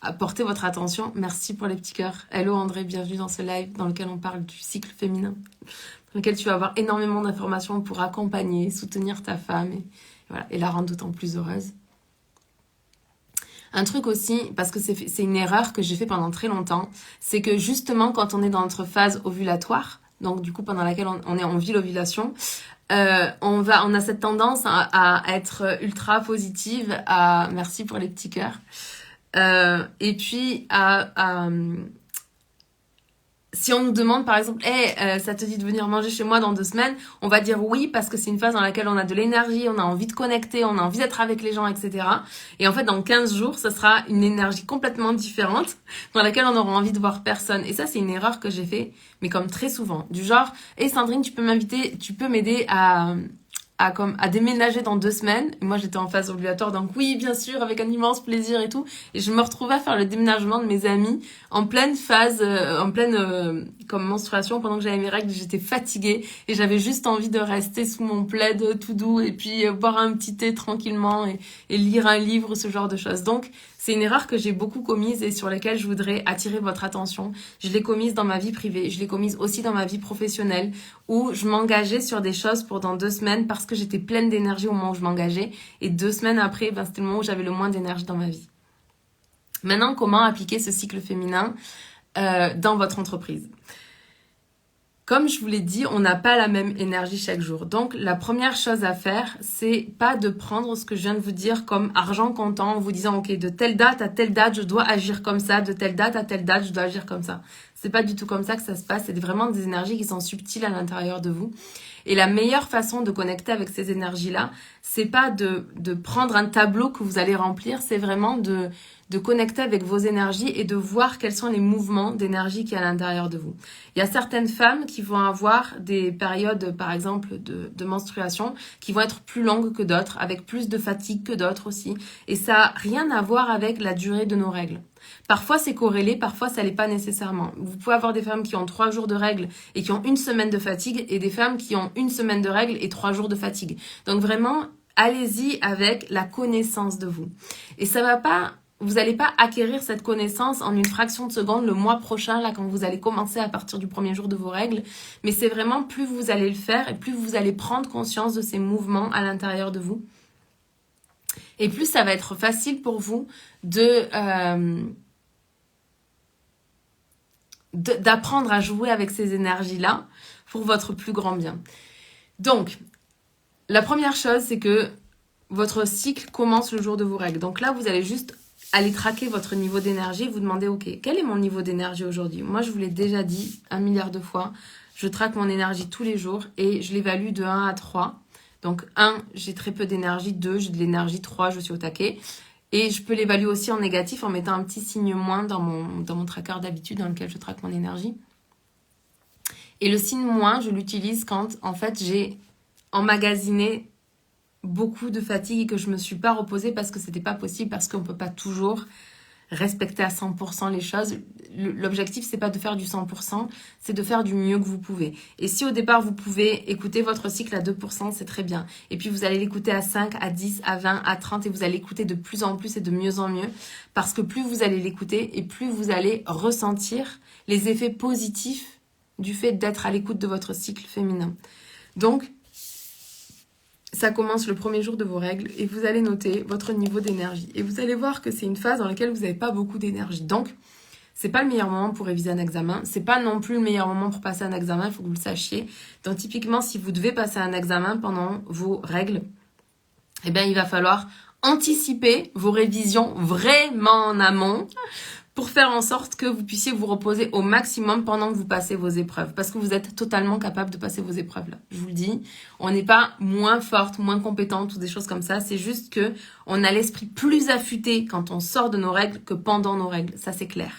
apporter votre attention, merci pour les petits cœurs. Hello André, bienvenue dans ce live dans lequel on parle du cycle féminin, dans lequel tu vas avoir énormément d'informations pour accompagner, soutenir ta femme et la rendre d'autant plus heureuse. Un truc aussi, parce que c'est une erreur que j'ai fait pendant très longtemps, c'est que justement quand on est dans notre phase ovulatoire, donc du coup pendant laquelle on vit l'ovulation, on a cette tendance à être ultra positive, merci pour les petits cœurs, et puis si on nous demande par exemple hey, ça te dit de venir manger chez moi dans 2 semaines, on va dire oui parce que c'est une phase dans laquelle on a de l'énergie, on a envie de connecter, on a envie d'être avec les gens, etc. Et en fait dans 15 jours ça sera une énergie complètement différente dans laquelle on aura envie de voir personne. Et ça c'est une erreur que j'ai fait, mais comme très souvent, du genre hey Sandrine, tu peux m'aider à déménager dans 2 semaines. Et moi j'étais en phase ovulatoire, donc oui bien sûr avec un immense plaisir et tout, et je me retrouvais à faire le déménagement de mes amis en pleine phase comme menstruation pendant que j'avais mes règles, j'étais fatiguée et j'avais juste envie de rester sous mon plaid tout doux et puis boire un petit thé tranquillement et lire un livre, ce genre de choses. Donc, c'est une erreur que j'ai beaucoup commise et sur laquelle je voudrais attirer votre attention. Je l'ai commise dans ma vie privée, je l'ai commise aussi dans ma vie professionnelle où je m'engageais sur des choses pendant 2 semaines parce que j'étais pleine d'énergie au moment où je m'engageais et 2 semaines après, c'était le moment où j'avais le moins d'énergie dans ma vie. Maintenant, comment appliquer ce cycle féminin dans votre entreprise? Comme je vous l'ai dit, on n'a pas la même énergie chaque jour. Donc, la première chose à faire, c'est pas de prendre ce que je viens de vous dire comme argent comptant en vous disant, ok, de telle date à telle date, je dois agir comme ça, de telle date à telle date, je dois agir comme ça. C'est pas du tout comme ça que ça se passe. C'est vraiment des énergies qui sont subtiles à l'intérieur de vous. Et la meilleure façon de connecter avec ces énergies-là, c'est pas de prendre un tableau que vous allez remplir, c'est vraiment de connecter avec vos énergies et de voir quels sont les mouvements d'énergie qu'il y a à l'intérieur de vous. Il y a certaines femmes qui vont avoir des périodes, par exemple, de menstruation qui vont être plus longues que d'autres, avec plus de fatigue que d'autres aussi. Et ça n'a rien à voir avec la durée de nos règles. Parfois, c'est corrélé, parfois, ça l'est pas nécessairement. Vous pouvez avoir des femmes qui ont 3 jours de règles et qui ont 1 semaine de fatigue et des femmes qui ont 1 semaine de règles et 3 jours de fatigue. Donc vraiment, allez-y avec la connaissance de vous. Et ça va pas... Vous n'allez pas acquérir cette connaissance en une fraction de seconde le mois prochain, là, quand vous allez commencer à partir du premier jour de vos règles. Mais c'est vraiment plus vous allez le faire et plus vous allez prendre conscience de ces mouvements à l'intérieur de vous. Et plus ça va être facile pour vous d'apprendre à jouer avec ces énergies-là pour votre plus grand bien. Donc, la première chose, c'est que votre cycle commence le jour de vos règles. Donc là, vous allez juste aller traquer votre niveau d'énergie et vous demander, ok, quel est mon niveau d'énergie aujourd'hui? Moi, je vous l'ai déjà dit 1 milliard de fois, je traque mon énergie tous les jours et je l'évalue de 1 à 3. Donc 1, j'ai très peu d'énergie, 2, j'ai de l'énergie, 3, je suis au taquet. Et je peux l'évaluer aussi en négatif en mettant un petit signe moins dans mon tracker d'habitude dans lequel je traque mon énergie. Et le signe moins, je l'utilise quand, en fait, j'ai emmagasiné beaucoup de fatigue et que je me suis pas reposée parce que c'était pas possible, parce qu'on peut pas toujours respecter à 100% les choses. L'objectif, c'est pas de faire du 100%, c'est de faire du mieux que vous pouvez. Et si au départ, vous pouvez écouter votre cycle à 2%, c'est très bien. Et puis, vous allez l'écouter à 5, à 10, à 20, à 30 et vous allez l'écouter de plus en plus et de mieux en mieux parce que plus vous allez l'écouter et plus vous allez ressentir les effets positifs du fait d'être à l'écoute de votre cycle féminin. Donc, ça commence le premier jour de vos règles et vous allez noter votre niveau d'énergie. Et vous allez voir que c'est une phase dans laquelle vous n'avez pas beaucoup d'énergie. Donc, c'est pas le meilleur moment pour réviser un examen. C'est pas non plus le meilleur moment pour passer un examen, il faut que vous le sachiez. Donc, typiquement, si vous devez passer un examen pendant vos règles, eh bien, il va falloir anticiper vos révisions vraiment en amont pour faire en sorte que vous puissiez vous reposer au maximum pendant que vous passez vos épreuves. Parce que vous êtes totalement capable de passer vos épreuves là. Je vous le dis, on n'est pas moins forte, moins compétente ou des choses comme ça. C'est juste que on a l'esprit plus affûté quand on sort de nos règles que pendant nos règles. Ça, c'est clair.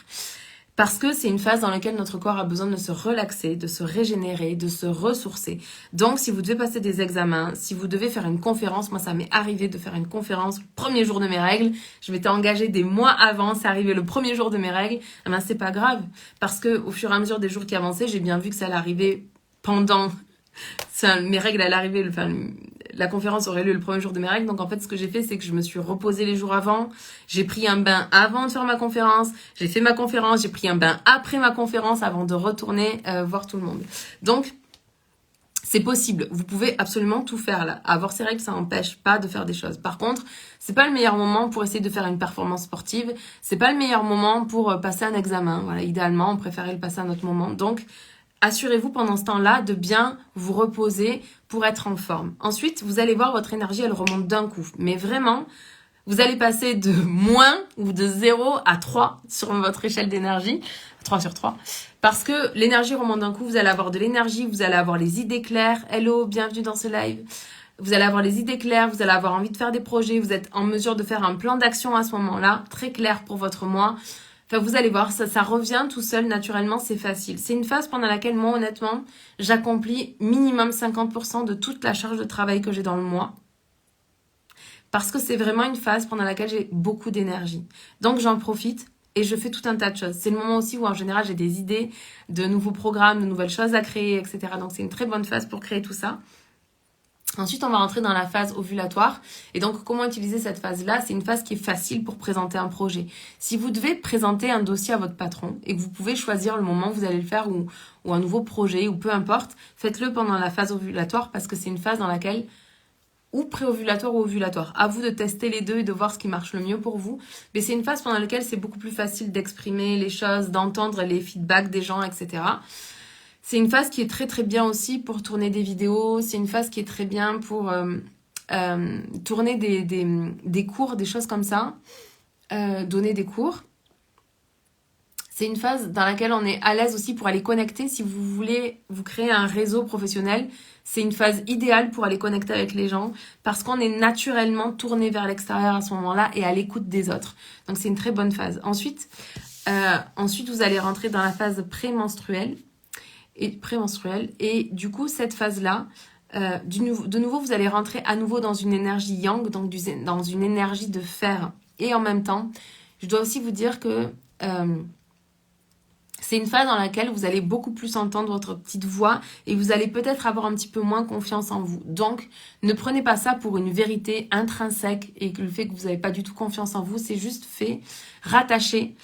Parce que c'est une phase dans laquelle notre corps a besoin de se relaxer, de se régénérer, de se ressourcer. Donc, si vous devez passer des examens, si vous devez faire une conférence, moi, ça m'est arrivé de faire une conférence le premier jour de mes règles. Je m'étais engagée des mois avant, c'est arrivé le premier jour de mes règles. Eh ben, c'est pas grave. Parce que au fur et à mesure des jours qui avançaient, j'ai bien vu que ça allait arriver pendant... mes règles allaient arriver... La conférence aurait lieu le premier jour de mes règles. Donc, en fait, ce que j'ai fait, c'est que je me suis reposée les jours avant. J'ai pris un bain avant de faire ma conférence. J'ai fait ma conférence. J'ai pris un bain après ma conférence avant de retourner voir tout le monde. Donc, c'est possible. Vous pouvez absolument tout faire là. Avoir ces règles, ça n'empêche pas de faire des choses. Par contre, c'est pas le meilleur moment pour essayer de faire une performance sportive. C'est pas le meilleur moment pour passer un examen. Voilà, idéalement, on préférait le passer à un autre moment. Donc, assurez-vous pendant ce temps-là de bien vous reposer pour être en forme. Ensuite, vous allez voir votre énergie, elle remonte d'un coup. Mais vraiment, vous allez passer de moins ou de 0 à 3 sur votre échelle d'énergie. 3 sur 3. Parce que l'énergie remonte d'un coup, vous allez avoir de l'énergie, vous allez avoir les idées claires. Hello, bienvenue dans ce live. Vous allez avoir les idées claires, vous allez avoir envie de faire des projets, vous êtes en mesure de faire un plan d'action à ce moment-là, très clair pour votre mois. Enfin, vous allez voir, ça revient tout seul, naturellement, c'est facile. C'est une phase pendant laquelle, moi, honnêtement, j'accomplis minimum 50% de toute la charge de travail que j'ai dans le mois. Parce que c'est vraiment une phase pendant laquelle j'ai beaucoup d'énergie. Donc, j'en profite et je fais tout un tas de choses. C'est le moment aussi où en général j'ai des idées de nouveaux programmes, de nouvelles choses à créer, etc. Donc c'est une très bonne phase pour créer tout ça. Ensuite, on va rentrer dans la phase ovulatoire. Et donc, comment utiliser cette phase-là? C'est une phase qui est facile pour présenter un projet. Si vous devez présenter un dossier à votre patron et que vous pouvez choisir le moment où vous allez le faire ou un nouveau projet ou peu importe, faites-le pendant la phase ovulatoire parce que c'est une phase dans laquelle, ou pré-ovulatoire ou ovulatoire, à vous de tester les deux et de voir ce qui marche le mieux pour vous. Mais c'est une phase pendant laquelle c'est beaucoup plus facile d'exprimer les choses, d'entendre les feedbacks des gens, etc. C'est une phase qui est très très bien aussi pour tourner des vidéos. C'est une phase qui est très bien pour tourner des cours, des choses comme ça. Donner des cours. C'est une phase dans laquelle on est à l'aise aussi pour aller connecter. Si vous voulez vous créer un réseau professionnel, c'est une phase idéale pour aller connecter avec les gens parce qu'on est naturellement tourné vers l'extérieur à ce moment-là et à l'écoute des autres. Donc c'est une très bonne phase. Ensuite, vous allez rentrer dans la phase prémenstruelle. Et du coup, cette phase-là, de nouveau, vous allez rentrer à nouveau dans une énergie yang, donc dans une énergie de fer. Et en même temps, je dois aussi vous dire que c'est une phase dans laquelle vous allez beaucoup plus entendre votre petite voix et vous allez peut-être avoir un petit peu moins confiance en vous. Donc, ne prenez pas ça pour une vérité intrinsèque et que le fait que vous n'avez pas du tout confiance en vous, c'est juste fait rattaché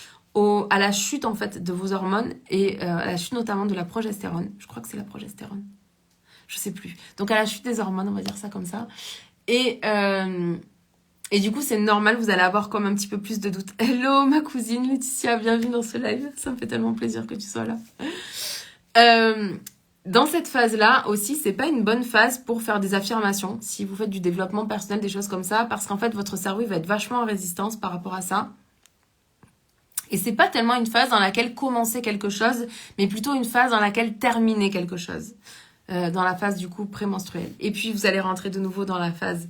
à la chute en fait de vos hormones et à la chute notamment de la progestérone. Je crois que c'est la progestérone. Je sais plus. Donc à la chute des hormones, on va dire ça comme ça. Et du coup, c'est normal, vous allez avoir comme un petit peu plus de doute. Hello ma cousine Laetitia, bienvenue dans ce live. Ça me fait tellement plaisir que tu sois là. Dans cette phase-là aussi, c'est pas une bonne phase pour faire des affirmations. Si vous faites du développement personnel, des choses comme ça, parce qu'en fait, votre cerveau il va être vachement en résistance par rapport à ça. Et c'est pas tellement une phase dans laquelle commencer quelque chose, mais plutôt une phase dans laquelle terminer quelque chose. Dans la phase du coup prémenstruelle. Et puis vous allez rentrer de nouveau dans la phase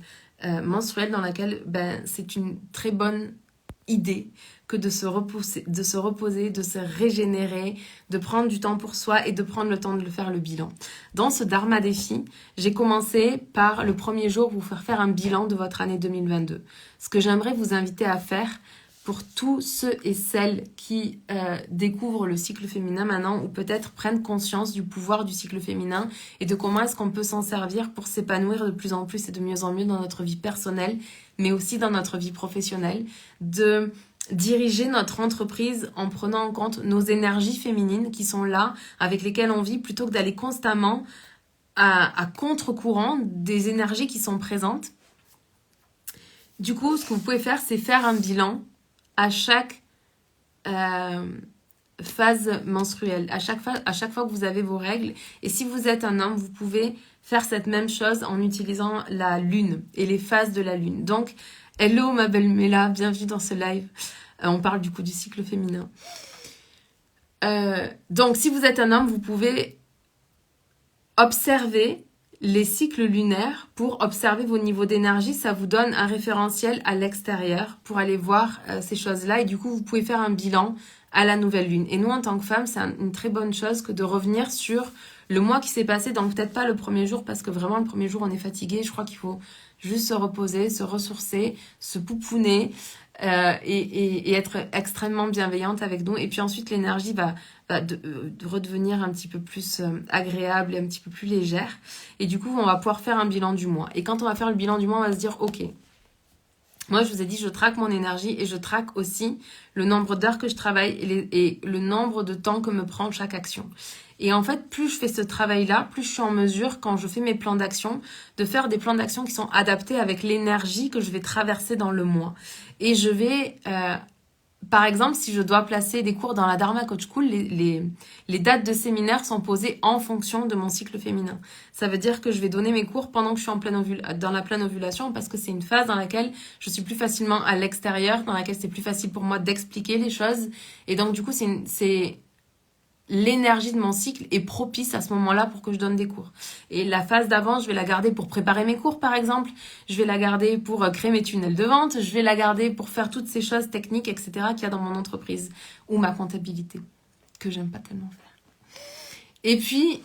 menstruelle dans laquelle c'est une très bonne idée que de se reposer, de se régénérer, de prendre du temps pour soi et de prendre le temps de le faire le bilan. Dans ce Dharma défi, j'ai commencé par le premier jour vous faire un bilan de votre année 2022. Ce que j'aimerais vous inviter à faire pour tous ceux et celles qui découvrent le cycle féminin maintenant ou peut-être prennent conscience du pouvoir du cycle féminin et de comment est-ce qu'on peut s'en servir pour s'épanouir de plus en plus et de mieux en mieux dans notre vie personnelle, mais aussi dans notre vie professionnelle, de diriger notre entreprise en prenant en compte nos énergies féminines qui sont là, avec lesquelles on vit, plutôt que d'aller constamment à contre-courant des énergies qui sont présentes. Du coup, ce que vous pouvez faire, c'est faire un bilan à chaque phase menstruelle, à chaque fois que vous avez vos règles. Et si vous êtes un homme, vous pouvez faire cette même chose en utilisant la lune et les phases de la lune. Donc, hello ma belle Mela, bienvenue dans ce live. On parle du coup du cycle féminin. Donc, si vous êtes un homme, vous pouvez observer les cycles lunaires pour observer vos niveaux d'énergie. Ça vous donne un référentiel à l'extérieur pour aller voir ces choses-là. Et du coup, vous pouvez faire un bilan à la nouvelle lune. Et nous, en tant que femmes, c'est une très bonne chose que de revenir sur le mois qui s'est passé. Donc peut-être pas le premier jour, parce que vraiment le premier jour, on est fatigué. Je crois qu'il faut juste se reposer, se ressourcer, se pouponner et être extrêmement bienveillante avec nous. Et puis ensuite, l'énergie va de redevenir un petit peu plus agréable et un petit peu plus légère. Et du coup, on va pouvoir faire un bilan du mois. Et quand on va faire le bilan du mois, on va se dire, ok, moi, je vous ai dit, je traque mon énergie et je traque aussi le nombre d'heures que je travaille et le nombre de temps que me prend chaque action. Et en fait, plus je fais ce travail-là, plus je suis en mesure, quand je fais mes plans d'action, de faire des plans d'action qui sont adaptés avec l'énergie que je vais traverser dans le mois. Et je vais... par exemple, si je dois placer des cours dans la Dharma Coach School, les dates de séminaire sont posées en fonction de mon cycle féminin. Ça veut dire que je vais donner mes cours pendant que je suis dans la pleine ovulation parce que c'est une phase dans laquelle je suis plus facilement à l'extérieur, dans laquelle c'est plus facile pour moi d'expliquer les choses. Et donc, du coup, c'est l'énergie de mon cycle est propice à ce moment-là pour que je donne des cours. Et la phase d'avant, je vais la garder pour préparer mes cours, par exemple. Je vais la garder pour créer mes tunnels de vente. Je vais la garder pour faire toutes ces choses techniques, etc. qu'il y a dans mon entreprise ou ma comptabilité, que j'aime pas tellement faire. Et puis,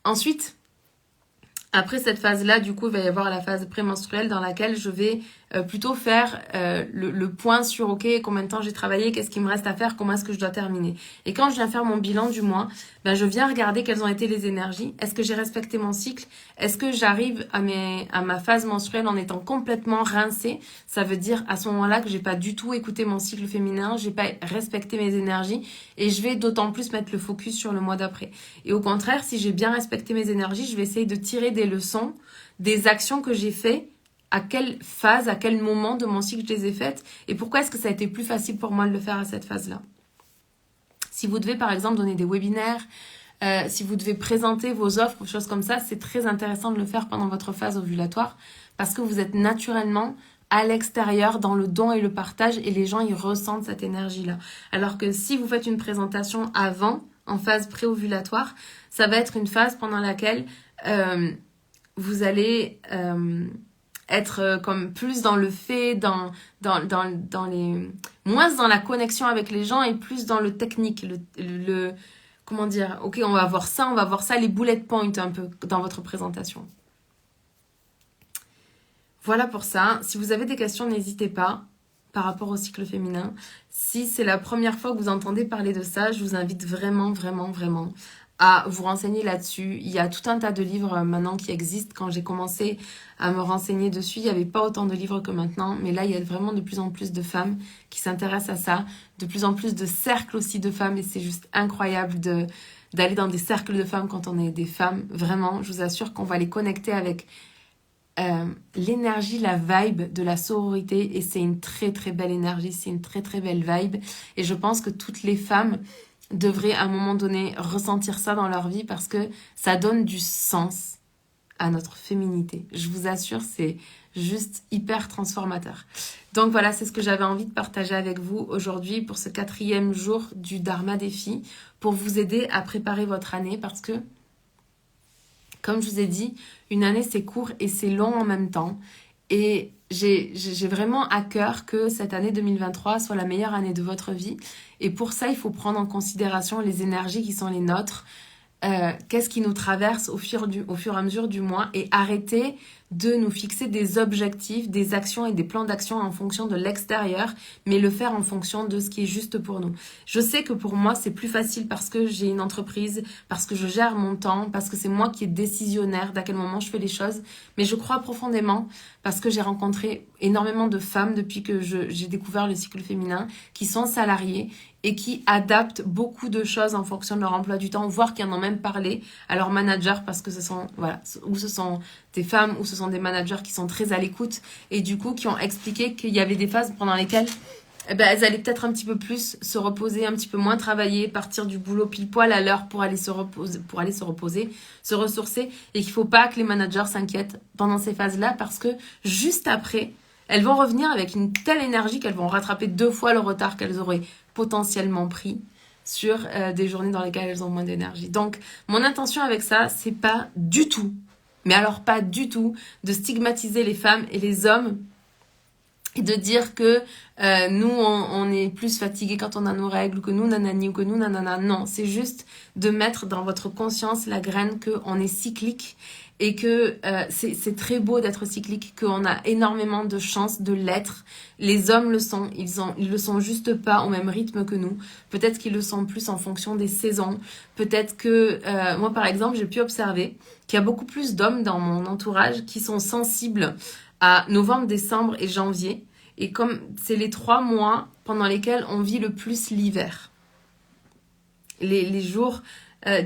ensuite, après cette phase-là, du coup, il va y avoir la phase prémenstruelle dans laquelle je vais plutôt faire le point sur ok, combien de temps j'ai travaillé, qu'est-ce qu'il me reste à faire, comment est-ce que je dois terminer. Et quand je viens faire mon bilan du mois, ben je viens regarder quelles ont été les énergies, est-ce que j'ai respecté mon cycle, est-ce que j'arrive à ma phase menstruelle en étant complètement rincée. Ça veut dire à ce moment-là que j'ai pas du tout écouté mon cycle féminin, j'ai pas respecté mes énergies et je vais d'autant plus mettre le focus sur le mois d'après. Et au contraire, si j'ai bien respecté mes énergies, je vais essayer de tirer des leçons des actions que j'ai faites, à quelle phase, à quel moment de mon cycle je les ai faites et pourquoi est-ce que ça a été plus facile pour moi de le faire à cette phase-là. Si vous devez par exemple donner des webinaires, si vous devez présenter vos offres ou choses comme ça, c'est très intéressant de le faire pendant votre phase ovulatoire parce que vous êtes naturellement à l'extérieur dans le don et le partage et les gens ils ressentent cette énergie-là. Alors que si vous faites une présentation avant, en phase pré-ovulatoire, ça va être une phase pendant laquelle vous allez être comme plus dans le fait, dans les moins dans la connexion avec les gens et plus dans le technique, le comment dire, ok, on va voir ça, les bullet points un peu dans votre présentation. Voilà pour ça. Si vous avez des questions, n'hésitez pas par rapport au cycle féminin. Si c'est la première fois que vous entendez parler de ça, je vous invite vraiment, vraiment, vraiment à vous renseigner là-dessus. Il y a tout un tas de livres maintenant qui existent. Quand j'ai commencé à me renseigner dessus, il n'y avait pas autant de livres que maintenant. Mais là, il y a vraiment de plus en plus de femmes qui s'intéressent à ça. De plus en plus de cercles aussi de femmes. Et c'est juste incroyable d'aller dans des cercles de femmes quand on est des femmes. Vraiment, je vous assure qu'on va les connecter avec l'énergie, la vibe de la sororité. Et c'est une très, très belle énergie. C'est une très, très belle vibe. Et je pense que toutes les femmes devraient à un moment donné ressentir ça dans leur vie parce que ça donne du sens à notre féminité. Je vous assure, c'est juste hyper transformateur. Donc voilà, c'est ce que j'avais envie de partager avec vous aujourd'hui pour ce 4e jour du Dharma Défi, pour vous aider à préparer votre année parce que, comme je vous ai dit, une année c'est court et c'est long en même temps. Et j'ai vraiment à cœur que cette année 2023 soit la meilleure année de votre vie. Et pour ça, il faut prendre en considération les énergies qui sont les nôtres. Qu'est-ce qui nous traverse au fur et à mesure du mois et arrêter de nous fixer des objectifs, des actions et des plans d'action en fonction de l'extérieur, mais le faire en fonction de ce qui est juste pour nous. Je sais que pour moi, c'est plus facile parce que j'ai une entreprise, parce que je gère mon temps, parce que c'est moi qui est décisionnaire d'à quel moment je fais les choses, mais je crois profondément, parce que j'ai rencontré énormément de femmes depuis que j'ai découvert le cycle féminin, qui sont salariées et qui adaptent beaucoup de choses en fonction de leur emploi du temps, voire qui en ont même parlé à leur manager parce que ce sont des femmes ou ce sont des managers qui sont très à l'écoute et du coup qui ont expliqué qu'il y avait des phases pendant lesquelles elles allaient peut-être un petit peu plus se reposer, un petit peu moins travailler, partir du boulot pile poil à l'heure pour aller se reposer, se ressourcer et qu'il faut pas que les managers s'inquiètent pendant ces phases-là parce que juste après, elles vont revenir avec une telle énergie qu'elles vont rattraper 2 fois le retard qu'elles auraient potentiellement pris sur des journées dans lesquelles elles ont moins d'énergie. Donc, mon intention avec ça, c'est pas du tout, mais alors pas du tout, de stigmatiser les femmes et les hommes et de dire que nous, on est plus fatigués quand on a nos règles, ou que nous, nanani, ou que nous, nanana. Non, c'est juste de mettre dans votre conscience la graine qu'on est cyclique et que c'est très beau d'être cyclique, qu'on a énormément de chance de l'être. Les hommes le sont, ils le sont juste pas au même rythme que nous. Peut-être qu'ils le sont plus en fonction des saisons. Peut-être que, moi par exemple, j'ai pu observer qu'il y a beaucoup plus d'hommes dans mon entourage qui sont sensibles à novembre, décembre et janvier. Et comme c'est les 3 mois pendant lesquels on vit le plus l'hiver. Les jours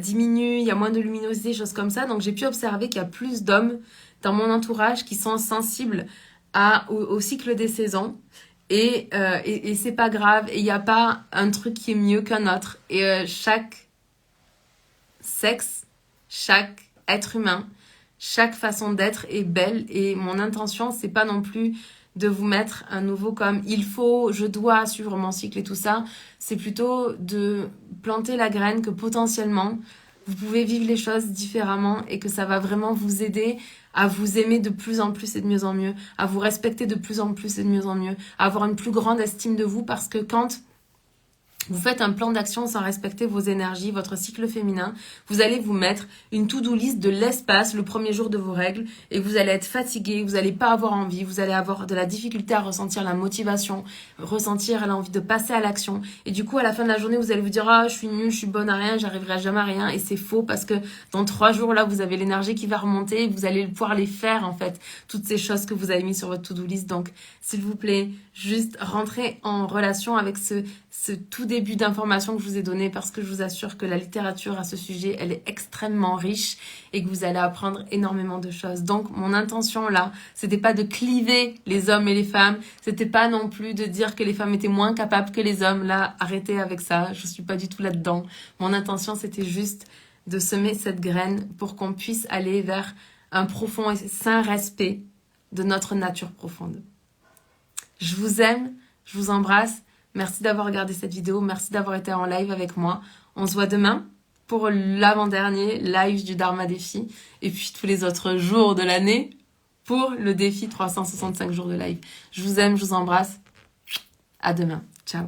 diminuent, il y a moins de luminosité, choses comme ça. Donc j'ai pu observer qu'il y a plus d'hommes dans mon entourage qui sont sensibles au cycle des saisons. Et c'est pas grave. Et il n'y a pas un truc qui est mieux qu'un autre. Et chaque sexe, chaque être humain, chaque façon d'être est belle. Et mon intention, c'est pas non plus de vous mettre un nouveau comme il faut, je dois suivre mon cycle et tout ça. C'est plutôt de planter la graine que potentiellement vous pouvez vivre les choses différemment et que ça va vraiment vous aider à vous aimer de plus en plus et de mieux en mieux, à vous respecter de plus en plus et de mieux en mieux, à avoir une plus grande estime de vous parce que quand Vous faites un plan d'action sans respecter vos énergies, votre cycle féminin. Vous allez vous mettre une to-do list de l'espace le premier jour de vos règles et vous allez être fatigué, vous n'allez pas avoir envie, vous allez avoir de la difficulté à ressentir la motivation, ressentir l'envie de passer à l'action. Et du coup, à la fin de la journée, vous allez vous dire « Ah, je suis nulle, je suis bonne à rien, j'arriverai jamais à rien. » Et c'est faux parce que dans 3 jours, là, vous avez l'énergie qui va remonter et vous allez pouvoir les faire, en fait, toutes ces choses que vous avez mises sur votre to-do list. Donc, s'il vous plaît, juste rentrez en relation avec ce tout début d'informations que je vous ai donné parce que je vous assure que la littérature à ce sujet, elle est extrêmement riche et que vous allez apprendre énormément de choses. Donc, mon intention là, c'était pas de cliver les hommes et les femmes, c'était pas non plus de dire que les femmes étaient moins capables que les hommes. Là, arrêtez avec ça, je suis pas du tout là-dedans. Mon intention, c'était juste de semer cette graine pour qu'on puisse aller vers un profond et sain respect de notre nature profonde. Je vous aime, je vous embrasse. Merci d'avoir regardé cette vidéo, merci d'avoir été en live avec moi. On se voit demain pour l'avant-dernier live du Dharma Défi et puis tous les autres jours de l'année pour le défi 365 jours de live. Je vous aime, je vous embrasse. À demain. Ciao.